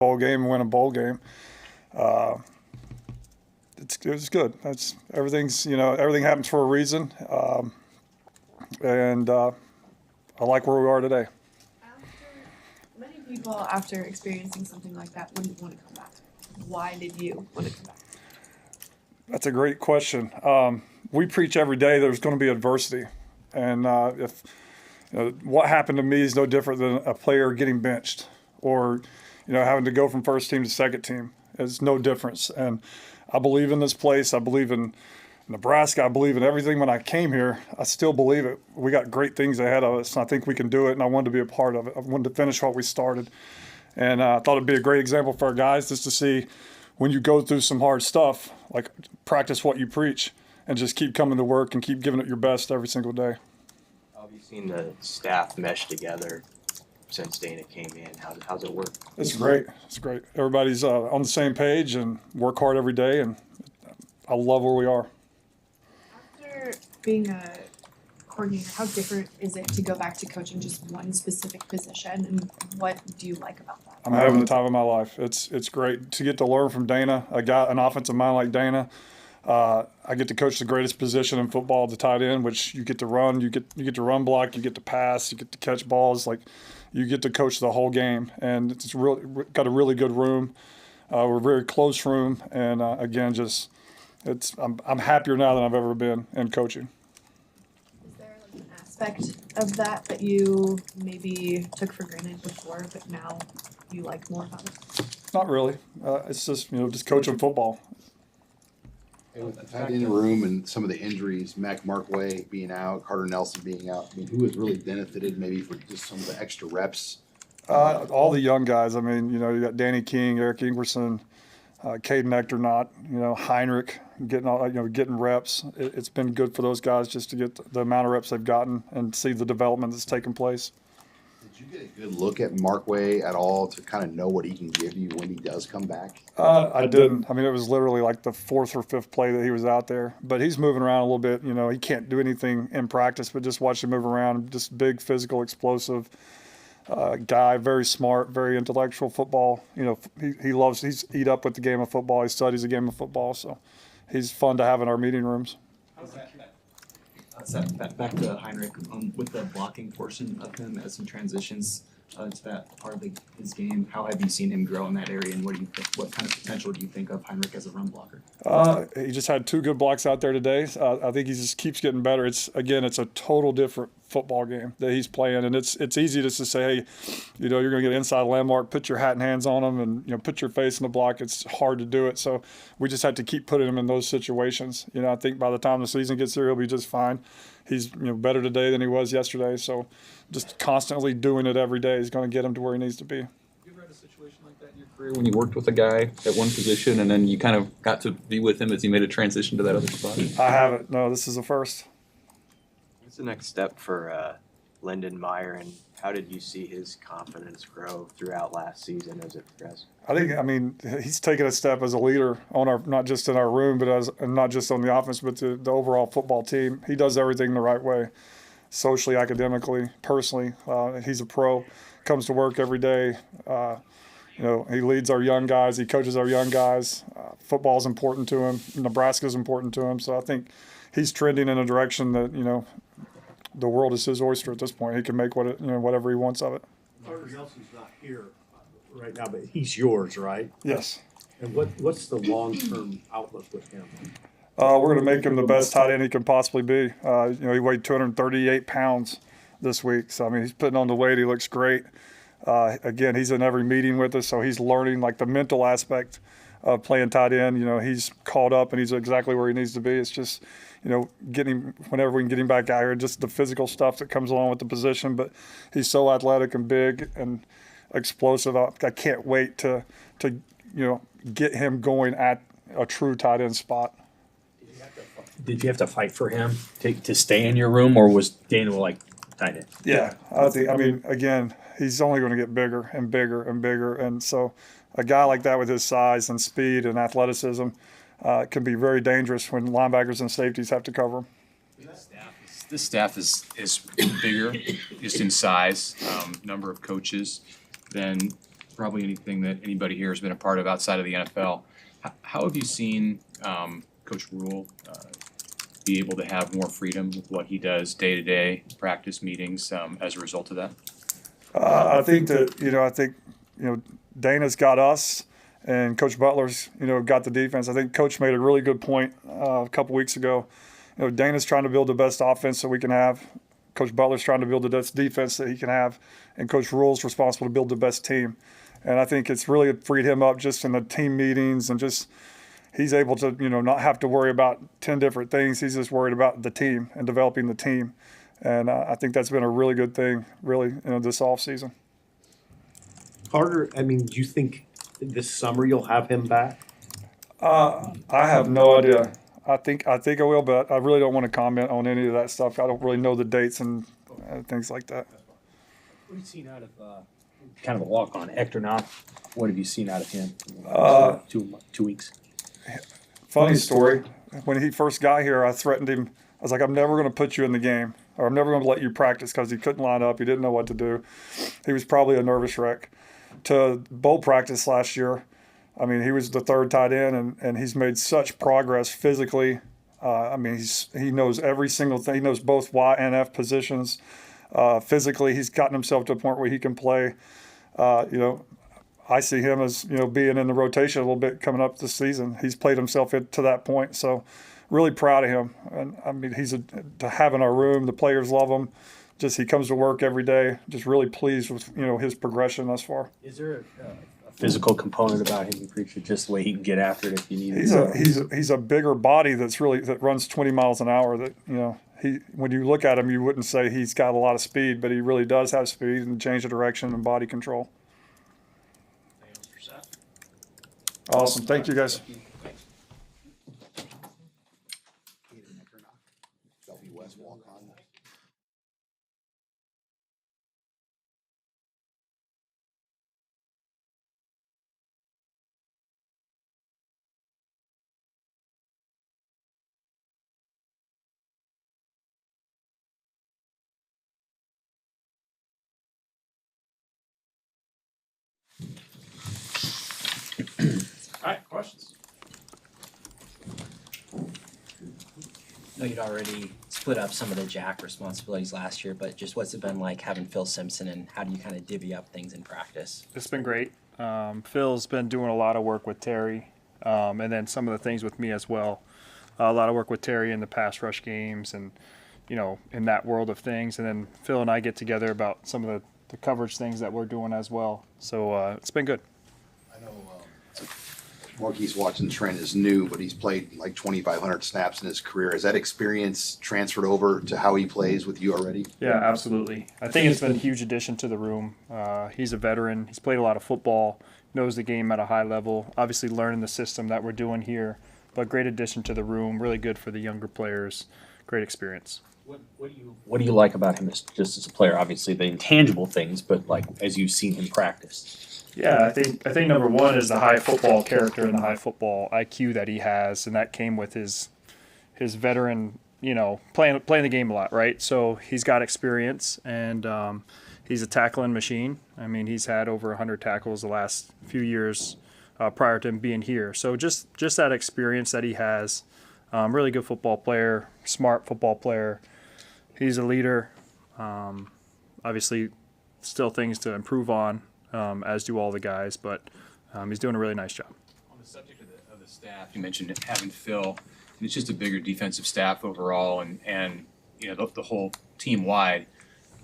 bowl game and win a bowl game. It's good. Everything happens for a reason, and I like where we are today. Many people, after experiencing something like that, wouldn't want to come back. Why did you want to come back? That's a great question. We preach every day there's going to be adversity, and if what happened to me is no different than a player getting benched or having to go from first team to second team. It's no difference. And I believe in this place. I believe in Nebraska. I believe in everything. When I came here, I still believe it. We got great things ahead of us, and I think we can do it, and I wanted to be a part of it. I wanted to finish what we started. And I thought it'd be a great example for our guys just to see when you go through some hard stuff, like practice what you preach and just keep coming to work and keep giving it your best every single day. How have you seen the staff mesh together since Dana came in? How's it work? It's great. It's great. Everybody's on the same page and work hard every day, and I love where we are. After being a coordinator, how different is it to go back to coaching just one specific position, and what do you like about that? I'm having the time of my life. It's great to get to learn from Dana, an offensive mind like Dana. I get to coach the greatest position in football, the tight end, which you get to run, you get to run block, you get to pass, you get to catch balls. Like you get to coach the whole game, and it's really got a really good room. We're a very close room, and again, I'm happier now than I've ever been in coaching. Is there like an aspect of that you maybe took for granted before, but now you like more about it? Not really. It's just coaching football. And with the tight end room and some of the injuries, Mac Markway being out, Carter Nelson being out, I mean, who has really benefited maybe for just some of the extra reps? All the young guys. I mean, you got Danny King, Eric Ingerson, Caden Ectornot, Heinrich getting reps. It's been good for those guys just to get the amount of reps they've gotten and see the development that's taken place. Did you get a good look at Markway at all to kind of know what he can give you when he does come back? I didn't. I mean, it was literally like the fourth or fifth play that he was out there. But he's moving around a little bit. He can't do anything in practice, but just watch him move around. Just big, physical, explosive guy, very smart, very intellectual football. He's eat up with the game of football. He studies the game of football. So he's fun to have in our meeting rooms. Back to Heinrich, with the blocking portion of him as he transitions to that part of his game, how have you seen him grow in that area, and what kind of potential do you think of Heinrich as a run blocker? He just had 2 good blocks out there today. I think he just keeps getting better. It's a total different football game that he's playing, and it's easy just to say, hey, you're going to get inside landmark, put your hat and hands on him, and put your face in the block. It's hard to do it, so we just have to keep putting him in those situations. I think by the time the season gets here, he'll be just fine. He's better today than he was yesterday, so just constantly doing it every day is going to get him to where he needs to be. You ever had a situation like that in your career when you worked with a guy at one position and then you kind of got to be with him as he made a transition to that other spot? I haven't. No, this is the first. What's the next step for Lyndon Meyer, and how did you see his confidence grow throughout last season as it progressed? I mean, he's taken a step as a leader on not just in our room, but and not just on the offense, but the overall football team. He does everything the right way, socially, academically, personally. He's a pro, comes to work every day. He leads our young guys. He coaches our young guys. Football is important to him. Nebraska is important to him. So I think he's trending in a direction that, the world is his oyster at this point. He can make whatever he wants of it. Carter Nelson's not here right now, but he's yours, right? Yes. And what's the long-term outlook with him? We're going to make him the best tight end he can possibly be. He weighed 238 pounds this week. So, he's putting on the weight. He looks great. Again, he's in every meeting with us, so he's learning like the mental aspect of playing tight end. He's caught up and he's exactly where he needs to be. It's just, whenever we can get him back out here, just the physical stuff that comes along with the position. But he's so athletic and big and explosive. I can't wait to get him going at a true tight end spot. Did you have to fight for him to stay in your room, or was Dana like tight end? Yeah, again, he's only going to get bigger and bigger and bigger, and so a guy like that with his size and speed and athleticism can be very dangerous when linebackers and safeties have to cover him. This staff is bigger, just in size, number of coaches than probably anything that anybody here has been a part of outside of the NFL. How have you seen Coach Rule be able to have more freedom with what he does day to day, practice meetings, as a result of that? I think that Dana's got us, and Coach Butler's got the defense. I think Coach made a really good point a couple weeks ago. Dana's trying to build the best offense that we can have. Coach Butler's trying to build the best defense that he can have, and Coach Rule's responsible to build the best team. And I think it's really freed him up just in the team meetings, and just he's able to not have to worry about 10 different things. He's just worried about the team and developing the team. And I think that's been a really good thing, really, this offseason. Carter, I mean, do you think this summer you'll have him back? I have no idea. I think I will, but I really don't want to comment on any of that stuff. I don't really know the dates and things like that. What have you seen out of kind of a walk on Hector Knopf? What have you seen out of him? 2 weeks. Funny story. When he first got here, I threatened him. I was like, I'm never going to put you in the game, or I'm never going to let you practice, because he couldn't line up. He didn't know what to do. He was probably a nervous wreck. To bowl practice last year, I mean, he was the third tight end, and he's made such progress physically. I mean, he knows every single thing. He knows both Y and F positions. Physically, he's gotten himself to a point where he can play. I see him as being in the rotation a little bit coming up this season. He's played himself to that point, so really proud of him. And I mean, he's to have in our room. The players love him. Just he comes to work every day. Just really pleased with his progression thus far. Is there a physical component about him, Preacher? Just the way he can get after it if you need it. He's a bigger body that runs 20 miles an hour. That when you look at him, you wouldn't say he's got a lot of speed, but he really does have speed and change of direction and body control. Awesome. Thank you, guys. West walk on. All right, questions? I know you'd already split up some of the Jack responsibilities last year, but just what's it been like having Phil Simpson, and how do you kind of divvy up things in practice? It's been great. Phil's been doing a lot of work with Terry, and then some of the things with me as well. A lot of work with Terry in the pass rush games and, in that world of things. And then Phil and I get together about some of the coverage things that we're doing as well. So it's been good. I know Marquise watching Trent is new, but he's played like 2,500 snaps in his career. Has that experience transferred over to how he plays with you already? Yeah, absolutely. I think it's been a huge addition to the room. He's a veteran. He's played a lot of football, knows the game at a high level, obviously learning the system that we're doing here, but great addition to the room, really good for the younger players, great experience. What do you like about him just as a player? Obviously the intangible things, but like as you've seen him practice. Yeah, I think number one is the high football character and the high football IQ that he has, and that came with his veteran, playing the game a lot, right? So he's got experience, and he's a tackling machine. I mean, he's had over 100 tackles the last few years prior to him being here. So just that experience that he has, really good football player, smart football player. He's a leader. Obviously, still things to improve on. As do all the guys, but he's doing a really nice job. On the subject of the staff, you mentioned having Phil, and it's just a bigger defensive staff overall, and the whole team wide.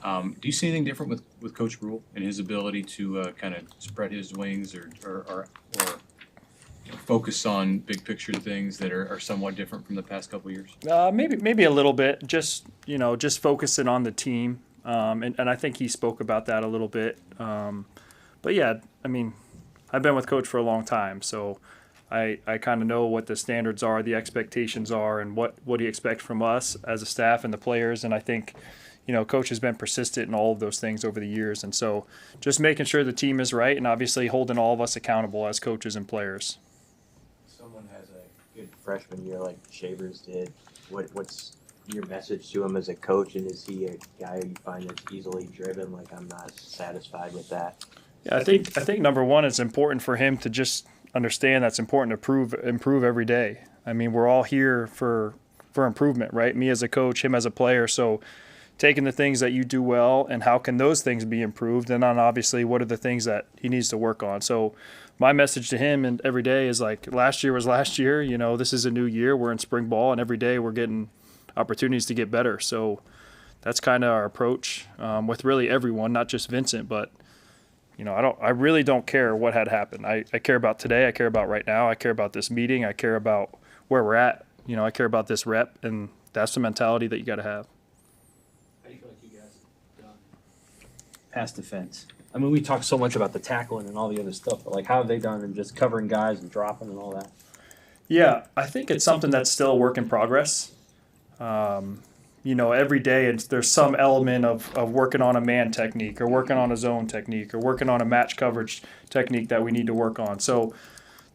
Do you see anything different with Coach Rule and his ability to kind of spread his wings or focus on big picture things that are somewhat different from the past couple of years? Maybe a little bit. Just focusing on the team, and I think he spoke about that a little bit. But yeah, I mean, I've been with Coach for a long time, so I kind of know what the standards are, the expectations are, and what he expects from us as a staff and the players. And I think, Coach has been persistent in all of those things over the years. And so just making sure the team is right and obviously holding all of us accountable as coaches and players. Someone has a good freshman year like Shavers did. What's your message to him as a coach, and is he a guy you find that's easily driven, like I'm not satisfied with that? Yeah, I think number one, it's important for him to just understand that's important to improve every day. I mean, we're all here for improvement, right? Me as a coach, him as a player. So taking the things that you do well and how can those things be improved, and then obviously what are the things that he needs to work on. So my message to him and every day is like, last year was last year. You know, this is a new year. We're in spring ball, and every day we're getting opportunities to get better. So that's kind of our approach with really everyone, not just Vincent, but you know, I really don't care what had happened. I care about today. I care about right now. I care about this meeting. I care about where we're at. You know, I care about this rep, and that's the mentality that you got to have. How do you feel like you guys have done pass defense? I mean, we talk so much about the tackling and all the other stuff, but like, how have they done in just covering guys and dropping and all that? Yeah, I think it's something that's still a work in progress. You know, every day there's some element of working on a man technique or working on a zone technique or working on a match coverage technique that we need to work on. So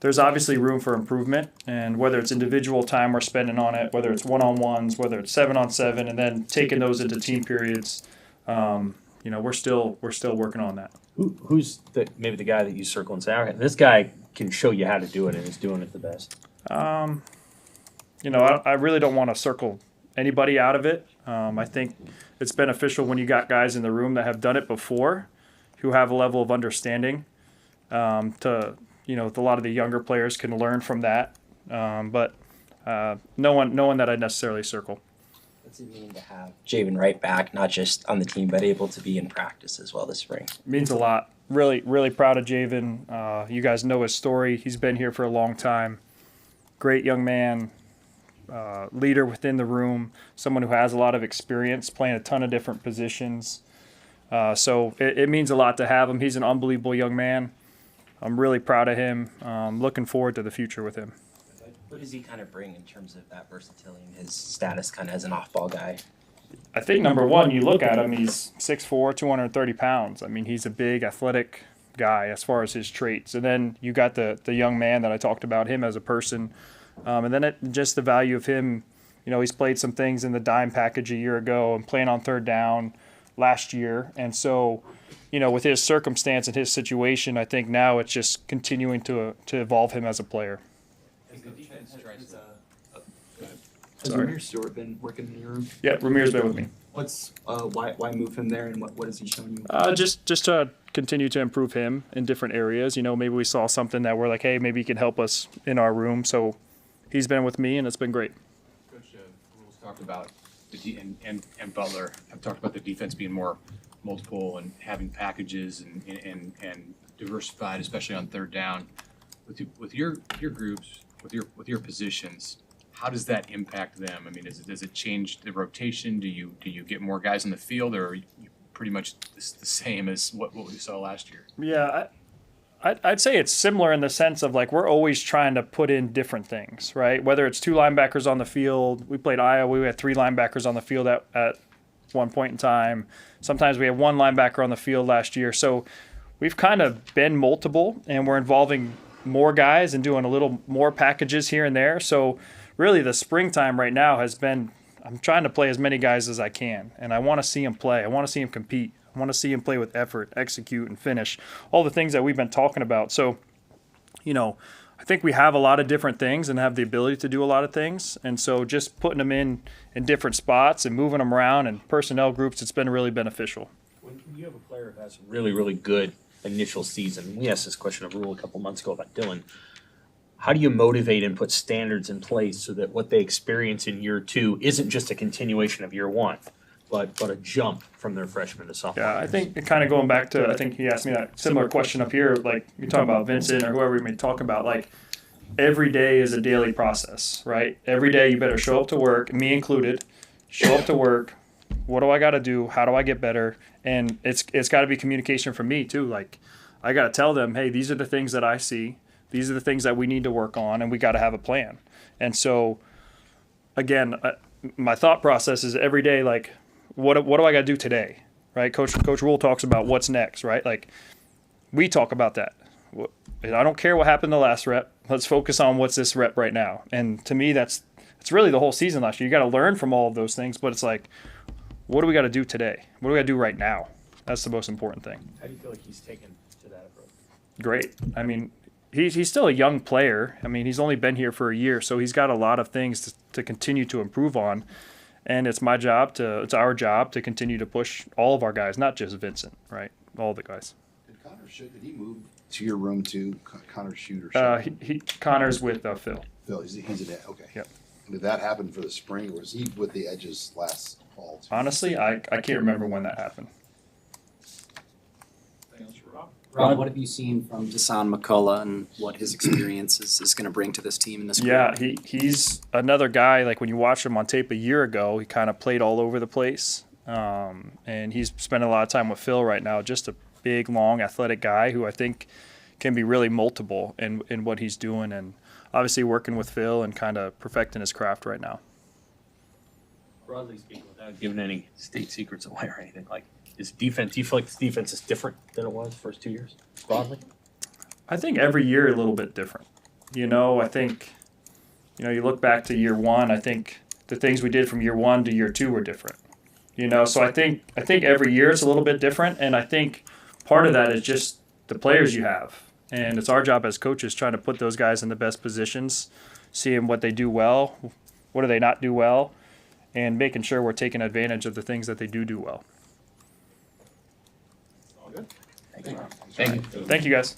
there's obviously room for improvement, and whether it's individual time we're spending on it, whether it's one-on-ones, whether it's 7-on-7, and then taking those into team periods, you know, we're still working on that. Who's maybe the guy that you circle and say, okay, this guy can show you how to do it and is doing it the best? You know, I really don't want to circle anybody out of it. I think it's beneficial when you got guys in the room that have done it before, who have a level of understanding. You know, a lot of the younger players can learn from that. But no one that I'd necessarily circle. What's it mean to have Javen right back, not just on the team, but able to be in practice as well this spring? It means a lot. Really, really proud of Javen. You guys know his story. He's been here for a long time. Great young man. Leader within the room, someone who has a lot of experience playing a ton of different positions. So it means a lot to have him. He's an unbelievable young man. I'm really proud of him. Looking forward to the future with him. What does he kind of bring in terms of that versatility and his status kind of as an off-ball guy? I think number one, you look at him, he's 6'4", 230 pounds. I mean, he's a big athletic guy as far as his traits. And then you got the young man that I talked about, him as a person. And then just the value of him, you know, he's played some things in the dime package a year ago and playing on third down last year. And so, you know, with his circumstance and his situation, I think now it's just continuing to evolve him as a player. Has Ramir Stewart been working in your room? Yeah, Ramir's been with me. What's why move him there, and what has he shown you? Just to continue to improve him in different areas. You know, maybe we saw something that we're like, hey, maybe he can help us in our room. So he's been with me, and it's been great. Coach Rules talked about and Butler have talked about the defense being more multiple and having packages and diversified, especially on third down. With your groups, with your positions, how does that impact them? I mean, does it change the rotation? Do you get more guys in the field, or are you pretty much the same as what we saw last year? Yeah, I'd say it's similar in the sense of like we're always trying to put in different things, right? Whether it's 2 linebackers on the field, we played Iowa, we had 3 linebackers on the field at one point in time. Sometimes we had 1 linebacker on the field last year. So we've kind of been multiple, and we're involving more guys and doing a little more packages here and there. So really the springtime right now has been, I'm trying to play as many guys as I can, and I want to see them play. I want to see them compete. I want to see him play with effort, execute, and finish. All the things that we've been talking about. So, you know, I think we have a lot of different things and have the ability to do a lot of things. And so just putting them in different spots and moving them around and personnel groups, it's been really beneficial. When you have a player who has a really, really good initial season, we asked this question of Rule a couple months ago about Dylan. How do you motivate and put standards in place so that what they experience in year 2 isn't just a continuation of year 1? But a jump from their freshman to sophomore. Yeah, I think kind of going back to, I think he asked me that similar question up here, like you're talking about Vincent or whoever we may talk about, like every day is a daily process, right? Every day you better show up to work, me included, show up to work. What do I got to do? How do I get better? And it's got to be communication from me too. Like I got to tell them, hey, these are the things that I see. These are the things that we need to work on, and we got to have a plan. And so, again, my thought process is every day, like, what do I got to do today, right? Coach Rule talks about what's next, right? Like, we talk about that. I don't care what happened the last rep. Let's focus on what's this rep right now. And to me, it's really the whole season last year. You got to learn from all of those things, but it's like, what do we got to do today? What do we got to do right now? That's the most important thing. How do you feel like he's taken to that great. I mean, he's still a young player. I mean, he's only been here for a year, so he's got a lot of things to continue to improve on. And it's our job to continue to push all of our guys, not just Vincent, right? All the guys. Did he move to your room too? Connor shoot or Connor's with Phil. Phil, he's a dad. Okay. Yep. Did that happen for the spring, or was he with the Edges last fall? Too? Honestly, I can't remember when that happened. Rob, what have you seen from Deshaun McCullough and what his experience is going to bring to this team in this group? Yeah, he's another guy, like when you watched him on tape a year ago, he kind of played all over the place. And he's spending a lot of time with Phil right now, just a big, long, athletic guy who I think can be really multiple in what he's doing, and obviously working with Phil and kind of perfecting his craft right now. Broadly speaking, without giving any state secrets away or anything, like, is defense, do you feel like this defense is different than it was the first 2 years, broadly? I think every year a little bit different. I think, you look back to year one, I think the things we did from year one to year two were different. So I think every year it's a little bit different, and I think part of that is just the players you have. And it's our job as coaches trying to put those guys in the best positions, seeing what they do well, what do they not do well, and making sure we're taking advantage of the things that they do well. All good. Thank you. Thank you, guys.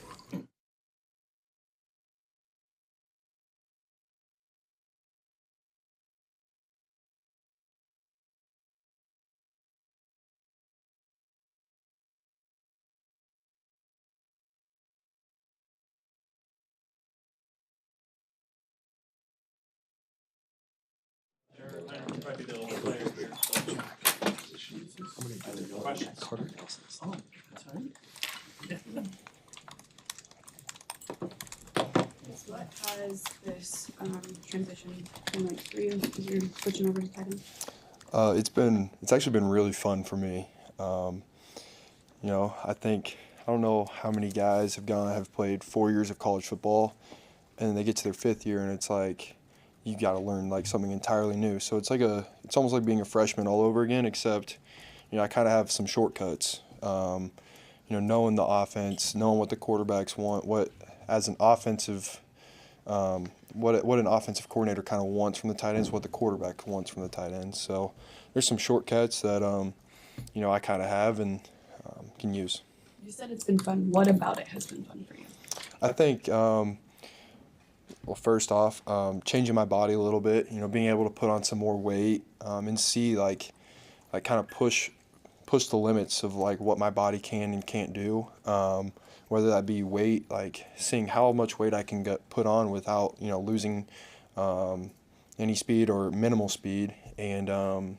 What has this transition been like for you as you're switching over to tight end? It's actually been really fun for me. I don't know how many guys have played 4 years of college football, and they get to their fifth year, and it's like you got to learn like something entirely new. So it's almost like being a freshman all over again, except I kind of have some shortcuts. Knowing the offense, knowing what the quarterbacks want, what an offensive coordinator kind of wants from the tight ends, what the quarterback wants from the tight ends. So there's some shortcuts that I kind of have and can use. You said it's been fun. What about it has been fun for you? I think, first off, changing my body a little bit, being able to put on some more weight and see like kind of push the limits of like what my body can and can't do, whether that be weight, like seeing how much weight I can put on without losing any speed or minimal speed, and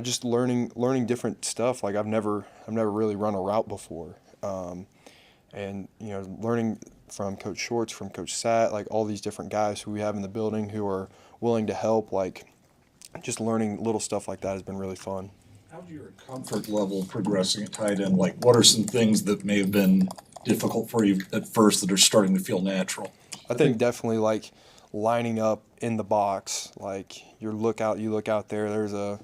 just learning different stuff. Like I've never really run a route before, and learning from Coach Shorts, from Coach Sat, like all these different guys who we have in the building who are willing to help. Like just learning little stuff like that has been really fun. How's your comfort level progressing at tight end? Like, what are some things that may have been difficult for you at first that are starting to feel natural? I think definitely like lining up in the box. Like you look out there. There's a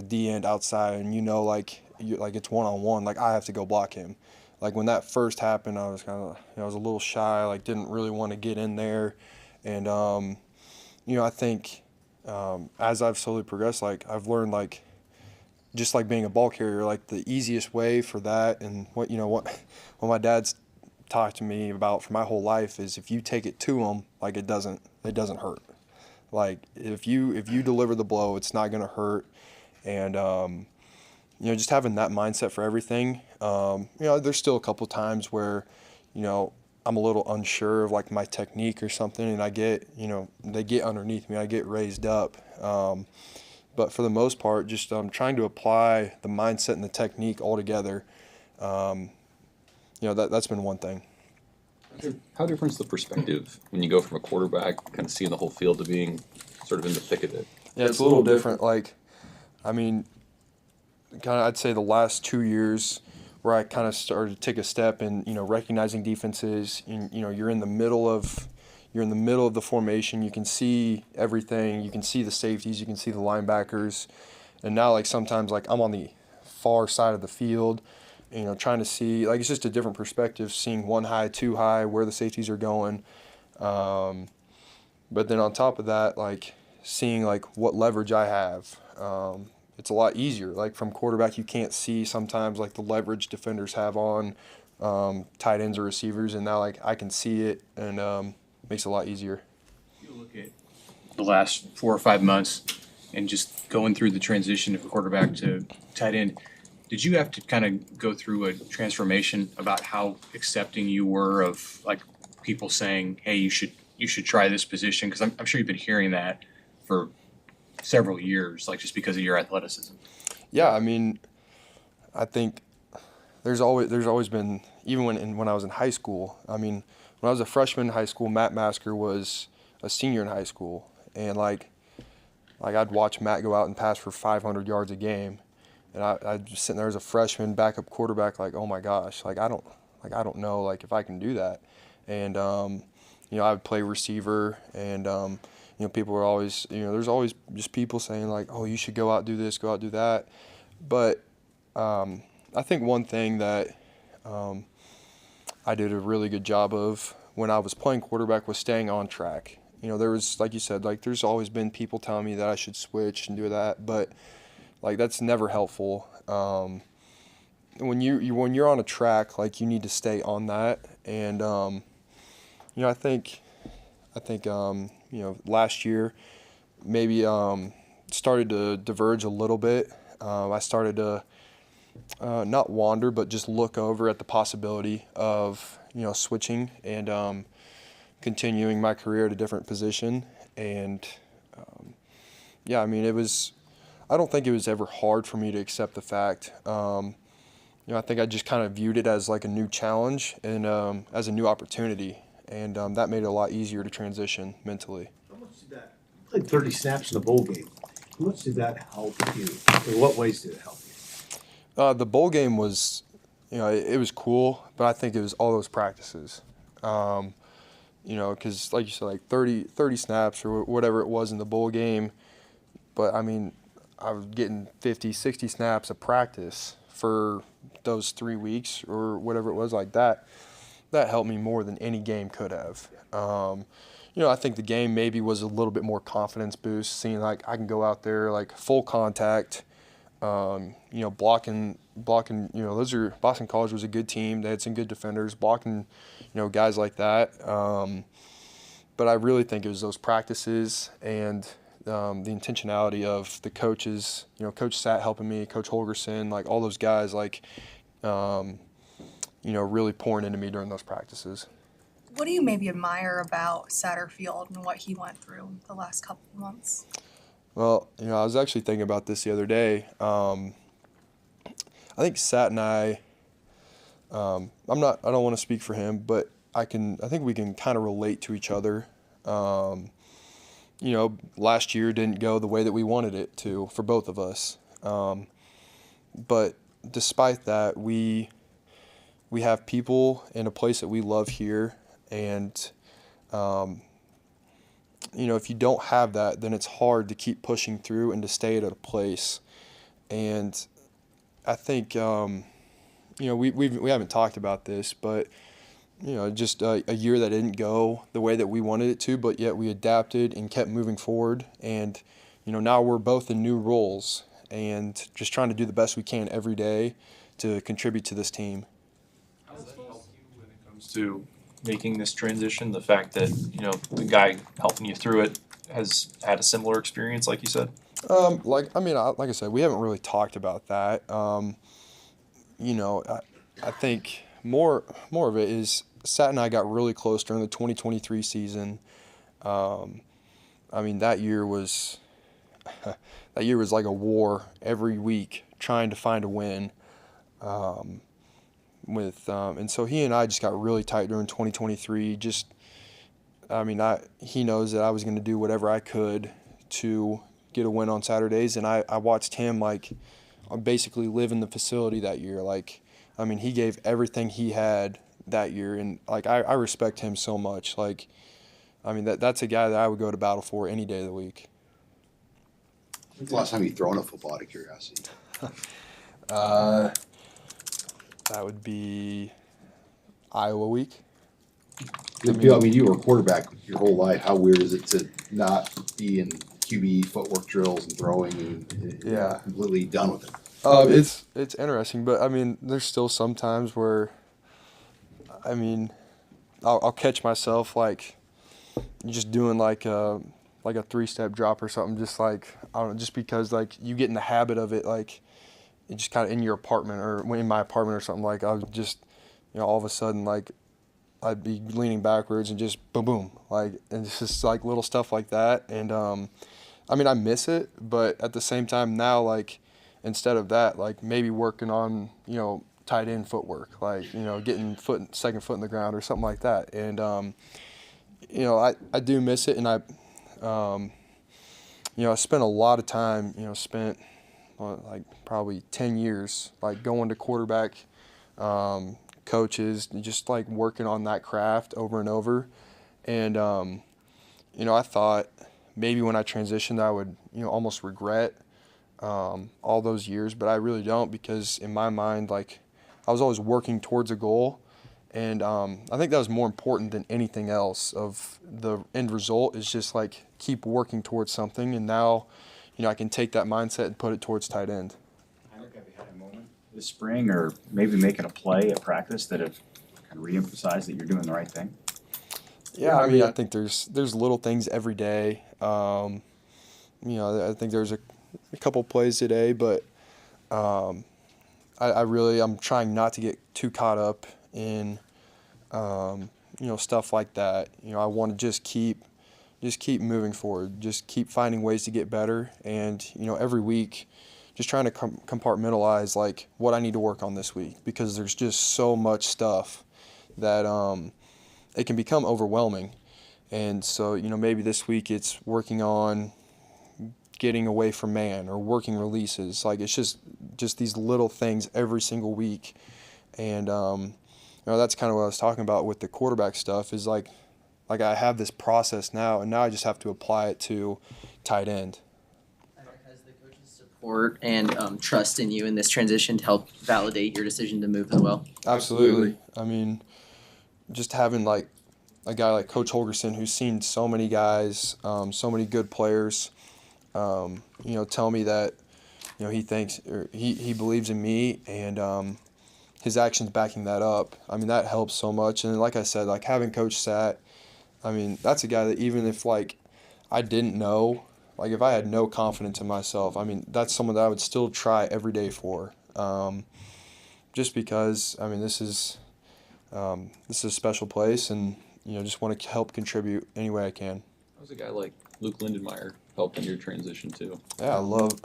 D end outside, and like it's 1-on-1. Like I have to go block him. Like when that first happened, I was kind of I was a little shy. Like didn't really want to get in there, and I think as I've slowly progressed, like I've learned like. Just like being a ball carrier, like the easiest way for that, and what my dad's talked to me about for my whole life is if you take it to him, like it doesn't hurt. Like if you deliver the blow, it's not gonna hurt, and just having that mindset for everything. There's still a couple times where, I'm a little unsure of like my technique or something, and I get, they get underneath me, I get raised up. But for the most part, just trying to apply the mindset and the technique all together. That's been one thing. How different is the perspective when you go from a quarterback, kind of seeing the whole field, to being sort of in the thick of it? Yeah, it's a little different. Like, I'd say the last 2 years where I kind of started to take a step in, recognizing defenses. You're in the middle of the formation. You can see everything. You can see the safeties. You can see the linebackers. And now, like, sometimes, like, I'm on the far side of the field. trying to see, like, it's just a different perspective, seeing one high, two high, where the safeties are going. But then on top of that, like, seeing, like, what leverage I have. It's a lot easier. Like, from quarterback, you can't see sometimes, like, the leverage defenders have on tight ends or receivers, and now, like, I can see it, and makes it a lot easier. You look at the last 4 or 5 months and just going through the transition of quarterback to tight end, did you have to kind of go through a transformation about how accepting you were of, like, people saying, hey, you should try this position? Because I'm sure you've been hearing that for several years, like, just because of your athleticism. Yeah, I mean, I think there's always been, even when I was in high school. I mean, when I was a freshman in high school, Matt Masker was a senior in high school, and like I'd watch Matt go out and pass for 500 yards a game, and I'd just sitting there as a freshman backup quarterback, like, oh my gosh, I don't know, like, if I can do that. And I would play receiver, and people were always, there's always just people saying, like, oh, you should go out, do this, go out, do that. But I think one thing that I did a really good job of when I was playing quarterback was staying on track. There was, like you said, like, there's always been people telling me that I should switch and do that, but, like, that's never helpful. When you're on a track, like, you need to stay on that. And I think last year maybe started to diverge a little bit. I started to not wander, but just look over at the possibility of switching and continuing my career at a different position. And I mean, I don't think it was ever hard for me to accept the fact. I think I just kind of viewed it as like a new challenge and as a new opportunity. And that made it a lot easier to transition mentally. How much did that? You played 30 snaps in a bowl game. How much did that help you? In what ways did it help you? The bowl game was, it was cool, but I think it was all those practices. Because like you said, like 30 snaps or whatever it was in the bowl game. But, I mean, I was getting 50, 60 snaps of practice for those 3 weeks or whatever it was like that. That helped me more than any game could have. I think the game maybe was a little bit more confidence boost, seeing like I can go out there like full contact, blocking. Boston College was a good team. They had some good defenders, blocking, guys like that. But I really think it was those practices and the intentionality of the coaches. Coach Sat helping me, Coach Holgerson, like all those guys, like. Really pouring into me during those practices. What do you maybe admire about Satterfield and what he went through the last couple of months? Well, I was actually thinking about this the other day. I think Sat and I don't want to speak for him, but I think we can kind of relate to each other. Last year didn't go the way that we wanted it to for both of us. But despite that, we have people in a place that we love here, and if you don't have that, then it's hard to keep pushing through and to stay at a place. And I think we haven't talked about this, but just a year that didn't go the way that we wanted it to, but yet we adapted and kept moving forward. And now we're both in new roles and just trying to do the best we can every day to contribute to this team. How does that help you when it comes to making this transition? The fact that, the guy helping you through it has had a similar experience, like you said? Like I said, we haven't really talked about that. I think more of it is Sat and I got really close during the 2023 season. That year was like a war every week trying to find a win. And so he and I just got really tight during 2023. He knows that I was going to do whatever I could to get a win on Saturdays, and I watched him basically live in the facility that year. He gave everything he had that year, and I respect him so much. That's a guy that I would go to battle for any day of the week. When's the last time you've thrown a football, out of curiosity? That would be Iowa week. I mean, you were a quarterback your whole life. How weird is it to not be in QB footwork drills and throwing and Yeah. completely done with it? It's interesting, but I mean, there's still some times where, I mean, I'll catch myself like just doing like a 3-step drop or something, just like, I don't know, just because like you get in the habit of it, like it just kind of in your apartment or in my apartment or something, like I would just, all of a sudden like I'd be leaning backwards and just boom, boom, like, and it's just like little stuff like that. And I mean, I miss it, but at the same time now, like instead of that, like maybe working on, tight end footwork, like, getting second foot in the ground or something like that. And, I do miss it. And I spent a lot of time, like probably 10 years, like going to quarterback coaches, just like working on that craft over and over. And, I thought maybe when I transitioned, I would, almost regret all those years, but I really don't, because in my mind, like I was always working towards a goal. And I think that was more important than anything else. Of the end result is just like keep working towards something. And now, I can take that mindset and put it towards tight end. Have you had a moment this spring, or maybe making a play at practice that have kind of reemphasized that you're doing the right thing? Yeah, I mean, I think there's little things every day. I think there's a couple plays today, but I'm trying not to get too caught up in stuff like that. I want to just keep moving forward, just keep finding ways to get better, and every week just trying to compartmentalize like what I need to work on this week, because there's just so much stuff that it can become overwhelming. And so maybe this week it's working on getting away from man or working releases. Like it's just these little things every single week. And that's kind of what I was talking about with the quarterback stuff, is like I have this process now, and now I just have to apply it to tight end. Has the coach's support and trust in you in this transition to help validate your decision to move as well? Absolutely. I mean, just having like a guy like Coach Holgerson, who's seen so many guys, so many good players, tell me that, he thinks, or he believes in me, and his actions backing that up. I mean, that helps so much. And like I said, like having Coach Sat, I mean, that's a guy that even if like I didn't know, like if I had no confidence in myself, I mean, that's someone that I would still try every day for. Just because, I mean, this is a special place, and just want to help contribute any way I can. How's a guy like Luke Lindenmeyer helped in your transition too? Yeah, Luke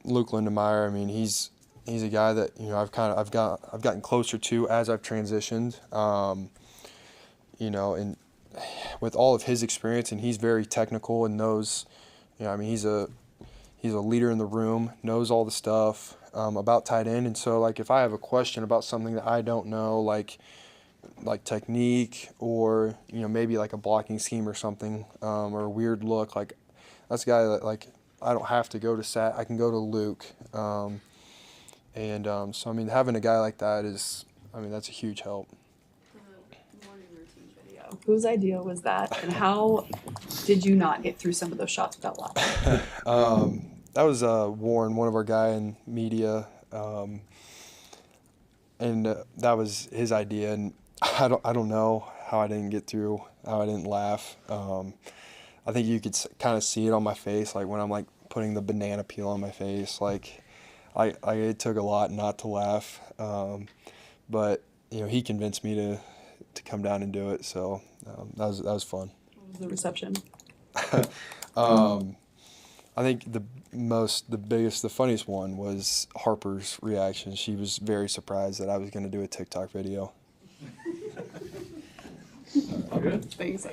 Lindenmeyer. I mean, he's a guy that I've gotten closer to as I've transitioned. And with all of his experience, and he's very technical and knows, he's a leader in the room, knows all the stuff about tight end. And so like if I have a question about something that I don't know, like technique, or maybe like a blocking scheme or something, or a weird look, like that's a guy that like I don't have to go to Sat, I can go to Luke. So I mean, having a guy like that is, that's a huge help. Morning routine video. Whose idea was that, and how did you not get through some of those shots without laughing? That was Warren, one of our guy in media, and that was his idea. And I don't know how I didn't get through, how I didn't laugh. I think you could kind of see it on my face, like when I'm like putting the banana peel on my face, like it took a lot not to laugh. But he convinced me to come down and do it, so that was fun. What was the reception? I think the funniest one was Harper's reaction. She was very surprised that I was going to do a TikTok video. Thanks.